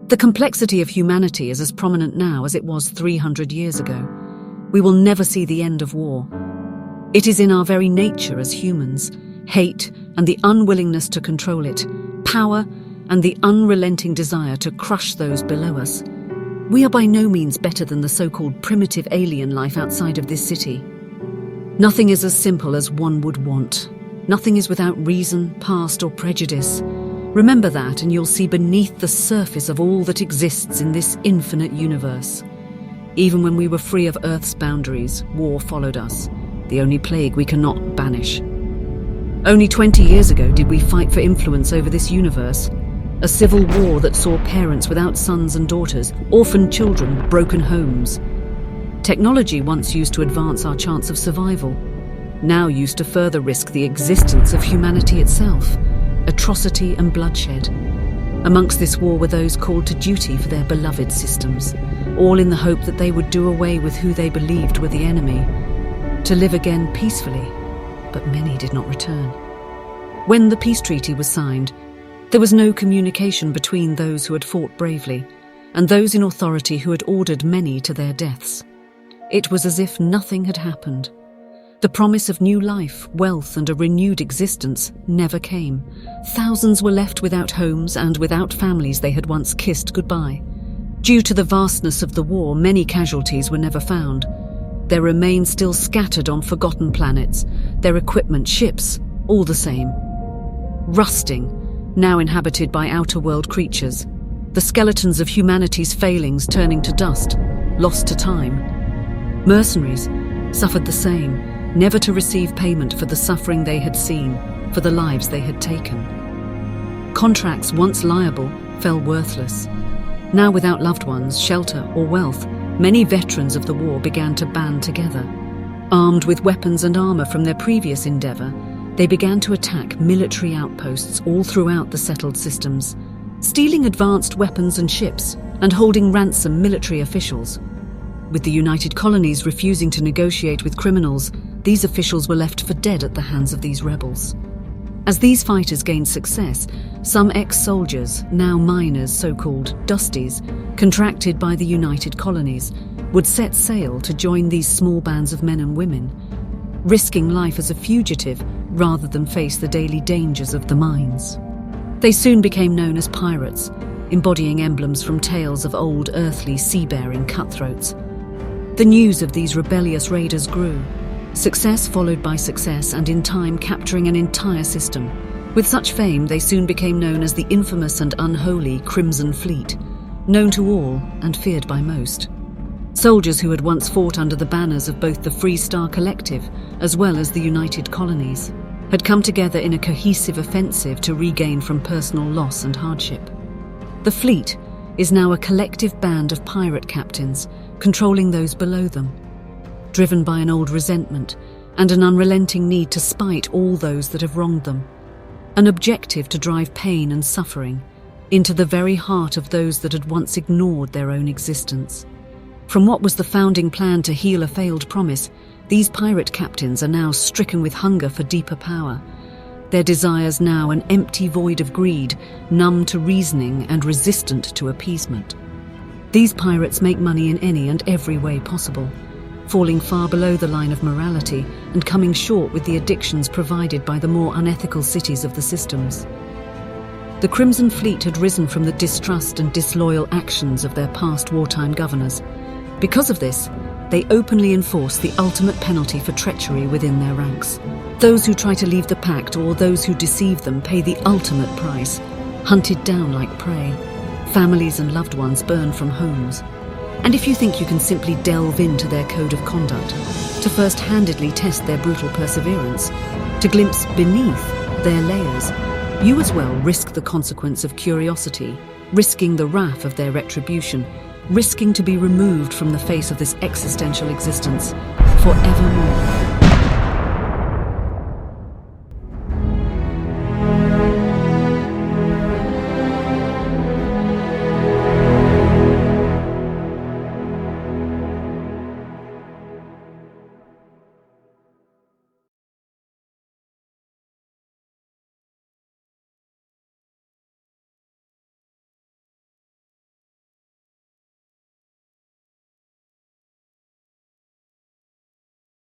The complexity of humanity is as prominent now as it was 300 years ago. We will never see the end of war. It is in our very nature as humans, hate and the unwillingness to control it, power and the unrelenting desire to crush those below us. We are by no means better than the so-called primitive alien life outside of this city. Nothing is as simple as one would want. Nothing is without reason, past or prejudice. Remember that and you'll see beneath the surface of all that exists in this infinite universe. Even when we were free of Earth's boundaries, war followed us, the only plague we cannot banish. Only 20 years ago did we fight for influence over this universe. A civil war that saw parents without sons and daughters, orphaned children, broken homes. Technology once used to advance our chance of survival, now used to further risk the existence of humanity itself, atrocity and bloodshed. Amongst this war were those called to duty for their beloved systems, all in the hope that they would do away with who they believed were the enemy, to live again peacefully, but many did not return. When the peace treaty was signed, there was no communication between those who had fought bravely and those in authority who had ordered many to their deaths. It was as if nothing had happened. The promise of new life, wealth and a renewed existence never came. Thousands were left without homes and without families they had once kissed goodbye. Due to the vastness of the war, many casualties were never found. Their remains still scattered on forgotten planets, their equipment, ships, all the same. Rusting, now inhabited by outer-world creatures, the skeletons of humanity's failings turning to dust, lost to time. Mercenaries suffered the same, never to receive payment for the suffering they had seen, for the lives they had taken. Contracts once liable fell worthless. Now without loved ones, shelter or wealth, many veterans of the war began to band together. Armed with weapons and armor from their previous endeavor, they began to attack military outposts all throughout the settled systems, stealing advanced weapons and ships, and holding ransom military officials. With the United Colonies refusing to negotiate with criminals, these officials were left for dead at the hands of these rebels. As these fighters gained success, some ex-soldiers, now miners, so-called dusties, contracted by the United Colonies, would set sail to join these small bands of men and women, risking life as a fugitive rather than face the daily dangers of the mines. They soon became known as pirates, embodying emblems from tales of old earthly seafaring cutthroats. The news of these rebellious raiders grew, success followed by success and in time capturing an entire system. With such fame, they soon became known as the infamous and unholy Crimson Fleet, known to all and feared by most. Soldiers who had once fought under the banners of both the Free Star Collective as well as the United Colonies had come together in a cohesive offensive to regain from personal loss and hardship. The fleet is now a collective band of pirate captains controlling those below them, driven by an old resentment and an unrelenting need to spite all those that have wronged them, an objective to drive pain and suffering into the very heart of those that had once ignored their own existence. From what was the founding plan to heal a failed promise, these pirate captains are now stricken with hunger for deeper power, their desires now an empty void of greed, numb to reasoning and resistant to appeasement. These pirates make money in any and every way possible, falling far below the line of morality and coming short with the addictions provided by the more unethical cities of the systems. The Crimson Fleet had risen from the distrust and disloyal actions of their past wartime governors. Because of this, they openly enforce the ultimate penalty for treachery within their ranks. Those who try to leave the pact or those who deceive them pay the ultimate price, hunted down like prey. Families and loved ones burn from homes. And if you think you can simply delve into their code of conduct, to first-handedly test their brutal perseverance, to glimpse beneath their layers, you as well risk the consequence of curiosity, risking the wrath of their retribution, risking to be removed from the face of this existential existence forevermore.